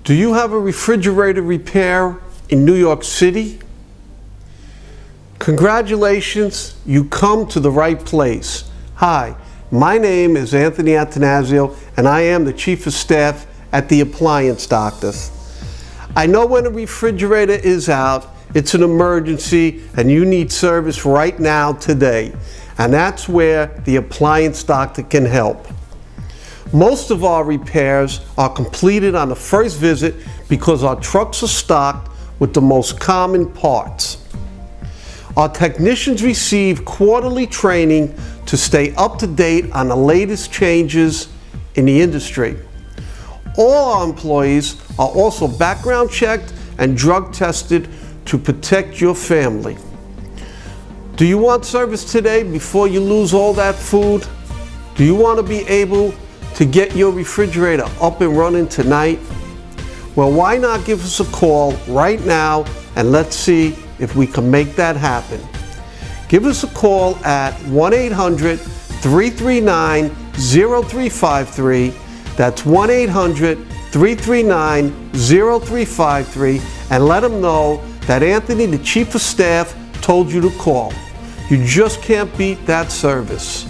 Do you have a refrigerator repair in New York City? Congratulations, you come to the right place. Hi, my name is Anthony Attanasio and I am the Chief of Staff at the Appliance Doctor. I know when a refrigerator is out, it's an emergency and you need service right now today. And that's where the Appliance Doctor can help. Most of our repairs are completed on the first visit because our trucks are stocked with the most common parts. Our technicians receive quarterly training to stay up to date on the latest changes in the industry. All our employees are also background checked and drug tested to protect your family. Do you want service today before you lose all that food? Do you want to be able to get your refrigerator up and running tonight? Well, why not give us a call right now and let's see if we can make that happen. Give us a call at 1-800-339-0353. That's 1-800-339-0353, and let them know that Anthony, the Chief of Staff, told you to call. You just can't beat that service.